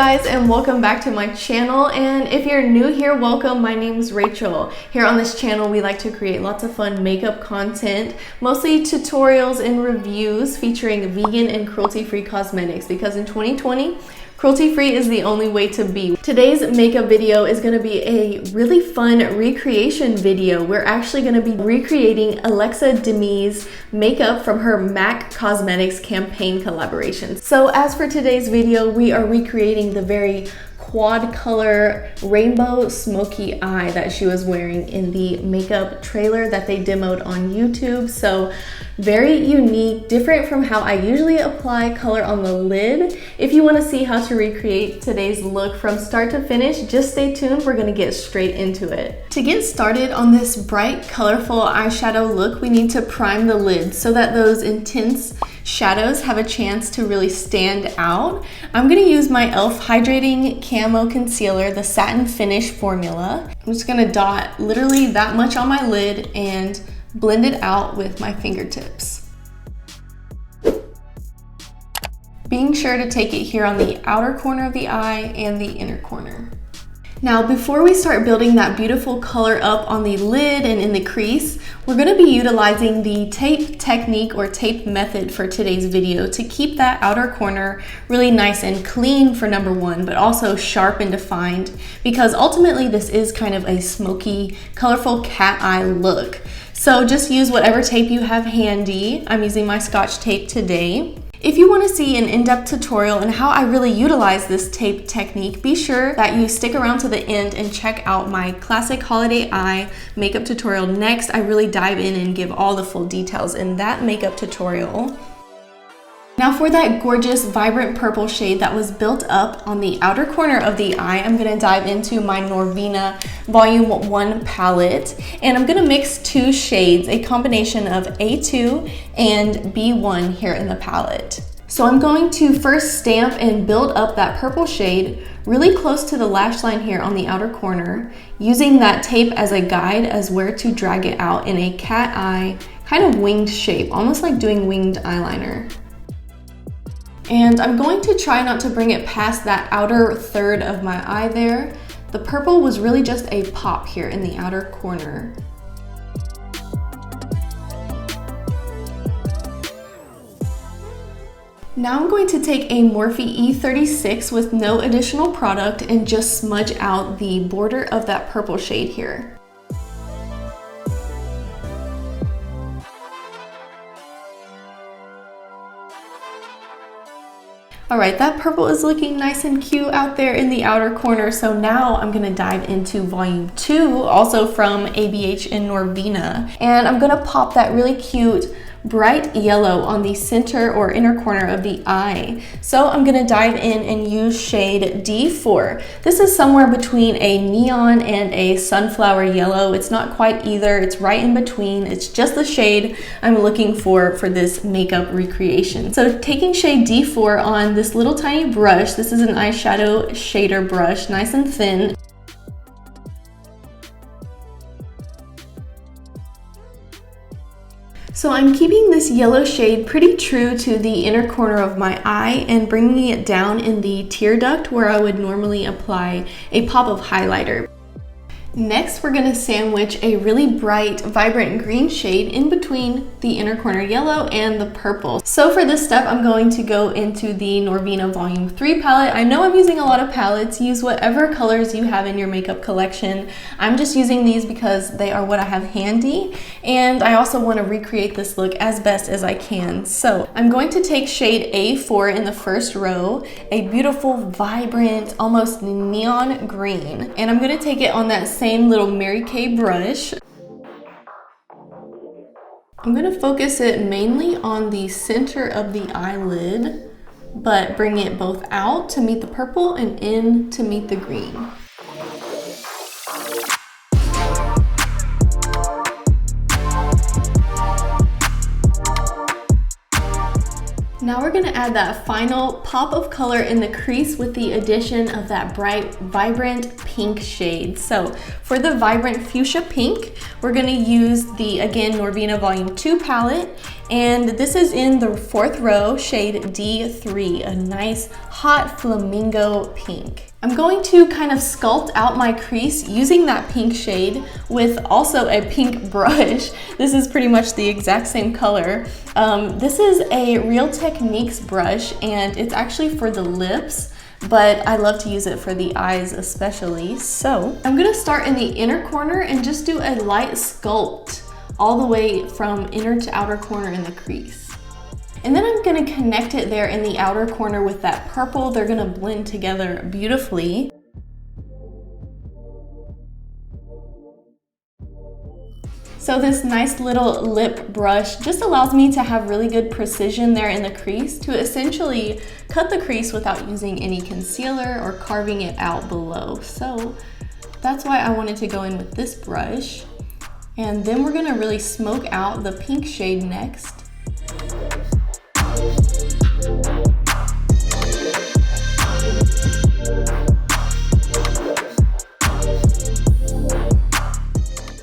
guys, and welcome back to my channel. And if you're new here, welcome. My name's Rachel. Here on this channel we like to create lots of fun makeup content, mostly tutorials and reviews featuring vegan and cruelty-free cosmetics, because in 2020 cruelty-free is the only way to be. Today's makeup video is going to be a really fun recreation video. We're actually going to be recreating Alexa Demie's makeup from her NYX Cosmetics campaign collaboration. So as for today's video, we are recreating the very quad color rainbow smoky eye that she was wearing in the makeup trailer that they demoed on YouTube. So very unique, different from how I usually apply color on the lid. If you want to see how to recreate today's look from start to finish, just stay tuned. We're going to get straight into it. To get started on this bright, colorful eyeshadow look, we need to prime the lid so that those intense shadows have a chance to really stand out. I'm going to use my e.l.f. Hydrating Camo Concealer, the satin finish formula. I'm just going to dot literally that much on my lid and blend it out with my fingertips. Being sure to take it here on the outer corner of the eye and the inner corner. Now, before we start building that beautiful color up on the lid and in the crease, we're going to be utilizing the tape technique or tape method for today's video to keep that outer corner really nice and clean for number one, but also sharp and defined, because ultimately this is kind of a smoky, colorful cat eye look. So just use whatever tape you have handy. I'm using my Scotch tape today. If you want to see an in-depth tutorial on how I really utilize this tape technique, be sure that you stick around to the end and check out my classic holiday eye makeup tutorial next. I really dive in and give all the full details in that makeup tutorial. Now for that gorgeous vibrant purple shade that was built up on the outer corner of the eye, I'm going to dive into my Norvina Volume 1 palette, and I'm going to mix two shades, a combination of A2 and B1 here in the palette. So I'm going to first stamp and build up that purple shade really close to the lash line here on the outer corner, using that tape as a guide as where to drag it out in a cat eye kind of winged shape, almost like doing winged eyeliner. And I'm going to try not to bring it past that outer third of my eye there. The purple was really just a pop here in the outer corner. Now I'm going to take a Morphe E36 with no additional product and just smudge out the border of that purple shade here. Alright, that purple is looking nice and cute out there in the outer corner, so now I'm going to dive into Volume 2, also from ABH and Norvina, and I'm going to pop that really cute bright yellow on the center or inner corner of the eye. So I'm going to dive in and use shade D4. This is somewhere between a neon and a sunflower yellow. It's not quite either, it's right in between. It's just the shade I'm looking for this makeup recreation. So taking shade D4 on this little tiny brush, this is an eyeshadow shader brush, nice and thin. So I'm keeping this yellow shade pretty true to the inner corner of my eye and bringing it down in the tear duct where I would normally apply a pop of highlighter. Next, we're going to sandwich a really bright, vibrant green shade in between the inner corner yellow and the purple. So for this step, I'm going to go into the Norvina Volume 3 palette. I know I'm using a lot of palettes. Use whatever colors you have in your makeup collection. I'm just using these because they are what I have handy, and I also want to recreate this look as best as I can. So I'm going to take shade A4 in the first row, a beautiful, vibrant, almost neon green, and I'm going to take it on that same little Mary Kay brush. I'm going to focus it mainly on the center of the eyelid, but bring it both out to meet the purple and in to meet the green. Now we're going to add that final pop of color in the crease with the addition of that bright, vibrant pink shade. So for the vibrant fuchsia pink, we're going to use the, again, Norvina Volume 2 palette, And this is in the 4th row, shade D3, a nice hot flamingo pink. I'm going to kind of sculpt out my crease using that pink shade with also a pink brush. This is pretty much the exact same color. This is a Real Techniques brush, and it's actually for the lips, but I love to use it for the eyes especially. So I'm gonna start in the inner corner and just do a light sculpt all the way from inner to outer corner in the crease. And then I'm gonna connect it there in the outer corner with that purple. They're gonna blend together beautifully. So this nice little lip brush just allows me to have really good precision there in the crease to essentially cut the crease without using any concealer or carving it out below. So that's why I wanted to go in with this brush. And then we're gonna really smoke out the pink shade next.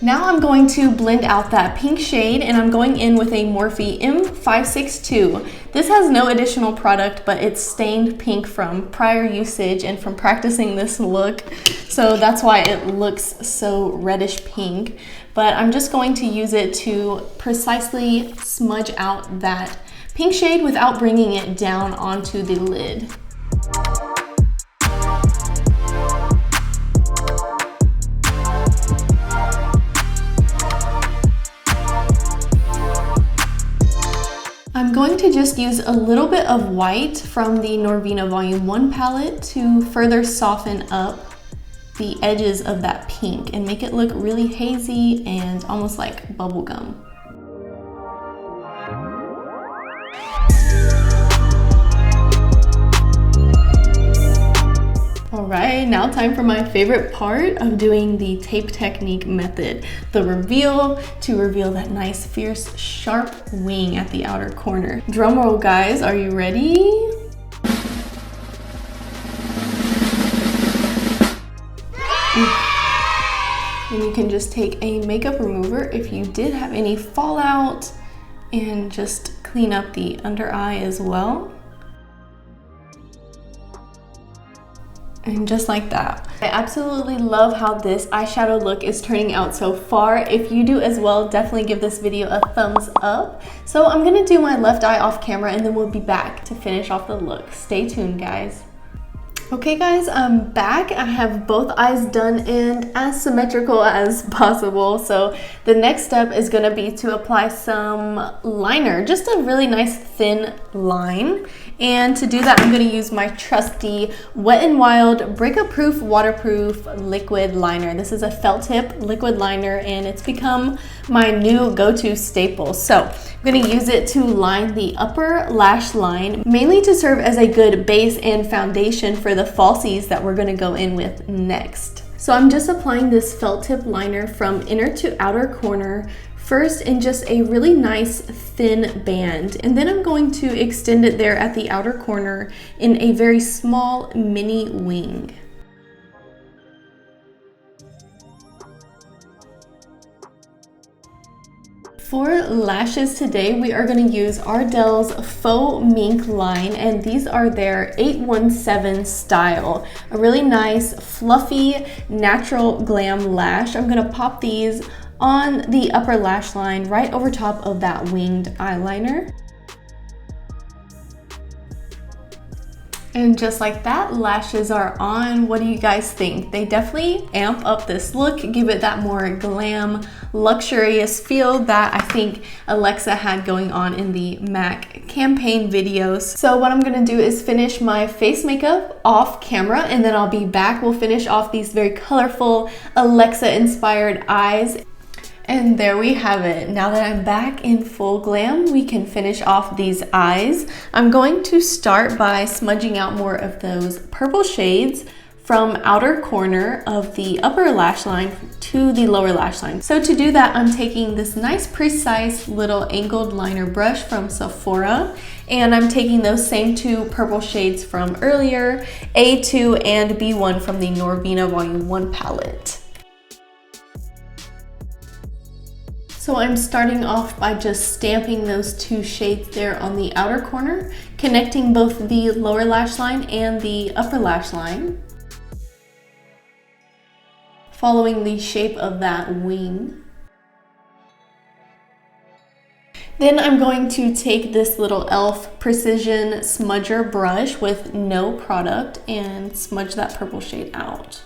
Now I'm going to blend out that pink shade, and I'm going in with a Morphe M562. This has no additional product, but it's stained pink from prior usage and from practicing this look. So that's why it looks so reddish pink. But I'm just going to use it to precisely smudge out that pink shade without bringing it down onto the lid. I'm going to just use a little bit of white from the Norvina Volume 1 palette to further soften up the edges of that pink and make it look really hazy and almost like bubblegum. Alright, now time for my favorite part of doing the tape technique method, the reveal, to reveal that nice, fierce, sharp wing at the outer corner. Drumroll, guys, are you ready? And you can just take a makeup remover if you did have any fallout and just clean up the under eye as well. And just like that. I absolutely love how this eyeshadow look is turning out so far. If you do as well, definitely give this video a thumbs up. So I'm gonna do my left eye off camera and then we'll be back to finish off the look. Stay tuned, guys. Okay guys, I'm back. I have both eyes done and as symmetrical as possible. So the next step is gonna be to apply some liner, just a really nice thin line. And to do that, I'm gonna use my trusty Wet n Wild Breakup Proof Waterproof Liquid Liner. This is a felt tip liquid liner and it's become my new go-to staple. So I'm gonna use it to line the upper lash line, mainly to serve as a good base and foundation for the falsies that we're gonna go in with next. So I'm just applying this felt tip liner from inner to outer corner, first in just a really nice thin band, and then I'm going to extend it there at the outer corner in a very small mini wing. For lashes today, we are going to use Ardell's Faux Mink line, and these are their 817 style. A really nice, fluffy, natural glam lash. I'm going to pop these on the upper lash line right over top of that winged eyeliner. And just like that, lashes are on. What do you guys think? They definitely amp up this look, give it that more glam, luxurious feel that I think Alexa had going on in the MAC campaign videos. So what I'm gonna do is finish my face makeup off camera and then I'll be back. We'll finish off these very colorful Alexa inspired eyes. And there we have it. Now that I'm back in full glam, we can finish off these eyes. I'm going to start by smudging out more of those purple shades from outer corner of the upper lash line to the lower lash line. So to do that, I'm taking this nice precise little angled liner brush from Sephora, and I'm taking those same two purple shades from earlier, A2 and B1 from the Norvina Volume 1 palette. So I'm starting off by just stamping those two shades there on the outer corner, connecting both the lower lash line and the upper lash line, following the shape of that wing. Then I'm going to take this little e.l.f. Precision Smudger brush with no product and smudge that purple shade out.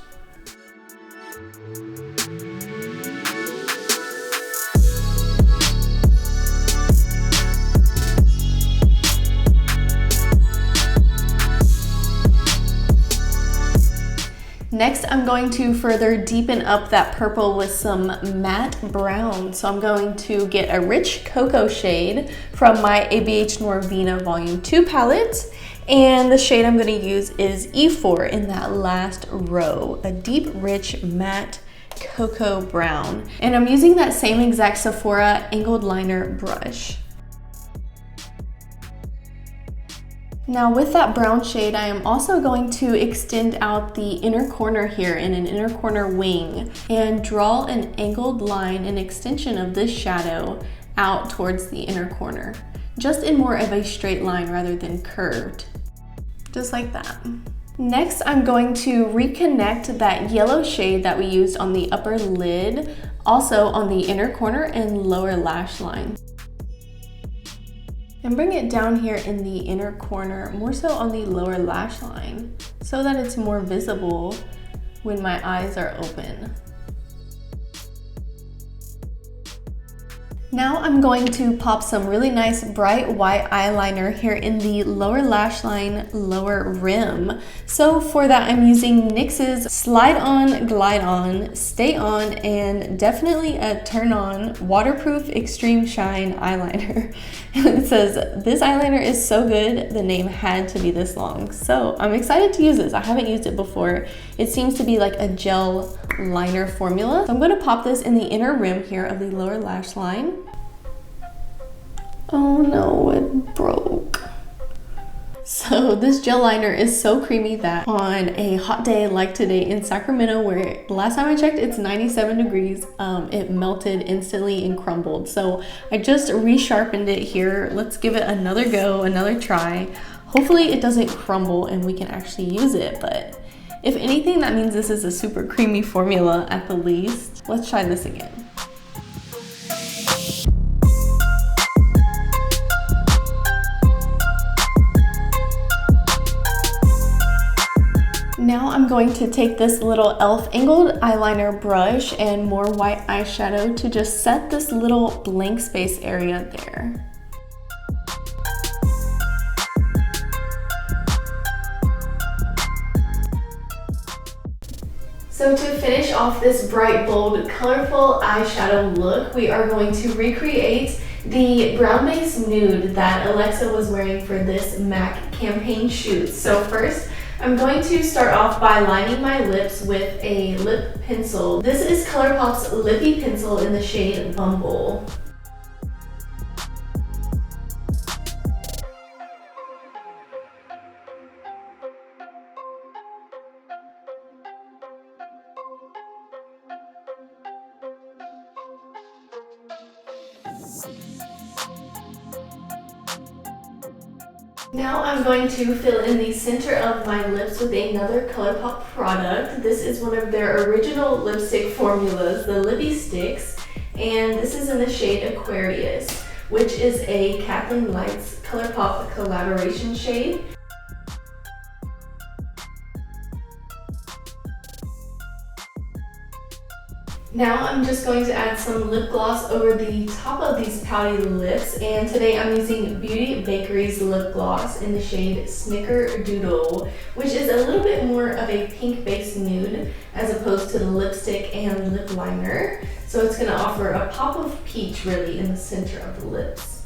Next, I'm going to further deepen up that purple with some matte brown. So I'm going to get a rich cocoa shade from my ABH Norvina Volume 2 palette. And the shade I'm going to use is E4 in that last row, a deep, rich, matte cocoa brown. And I'm using that same exact Sephora angled liner brush. Now with that brown shade, I am also going to extend out the inner corner here in an inner corner wing and draw an angled line, an extension of this shadow out towards the inner corner, just in more of a straight line rather than curved, just like that. Next, I'm going to reconnect that yellow shade that we used on the upper lid, also on the inner corner and lower lash line. And bring it down here in the inner corner, more so on the lower lash line, so that it's more visible when my eyes are open. Now I'm going to pop some really nice bright white eyeliner here in the lower lash line, lower rim. So for that, I'm using NYX's Slide On, Glide On, Stay On, and definitely a Turn On Waterproof Extreme Shine eyeliner. It says, this eyeliner is so good, the name had to be this long. So I'm excited to use this. I haven't used it before. It seems to be like a gel liner formula. So I'm gonna pop this in the inner rim here of the lower lash line. Oh no, it broke. So this gel liner is so creamy that on a hot day like today in Sacramento, where last time I checked it's 97 degrees, it melted instantly and crumbled. So I just resharpened it here. Let's give it another go, another try. Hopefully it doesn't crumble and we can actually use it, but if anything, that means this is a super creamy formula at the least. Let's try this again. Now I'm going to take this little e.l.f. angled eyeliner brush and more white eyeshadow to just set this little blank space area there. So to finish off this bright, bold, colorful eyeshadow look, we are going to recreate the brown base nude that Alexa was wearing for this MAC campaign shoot. So first, I'm going to start off by lining my lips with a lip pencil. This is Colourpop's Lippie Pencil in the shade Bumble. Now I'm going to fill in the center of my lips with another Colourpop product. This is one of their original lipstick formulas, the Lippie Stix, and this is in the shade Aquarius, which is a Kathleen Lights Colourpop collaboration shade. Now I'm just going to add some lip gloss over the top of these pouty lips, and today I'm using Beauty Bakery's lip gloss in the shade Snickerdoodle, which is a little bit more of a pink based nude as opposed to the lipstick and lip liner. So it's going to offer a pop of peach really in the center of the lips.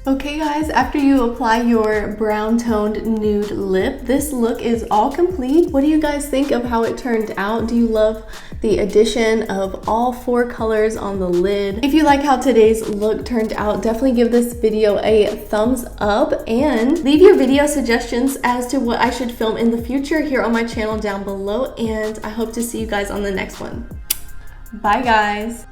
Okay guys, after you apply your brown toned nude lip, this look is all complete. What do you guys think of how it turned out? Do you love the addition of all 4 colors on the lid? If you like how today's look turned out, definitely give this video a thumbs up and leave your video suggestions as to what I should film in the future here on my channel down below, and I hope to see you guys on the next one. Bye guys.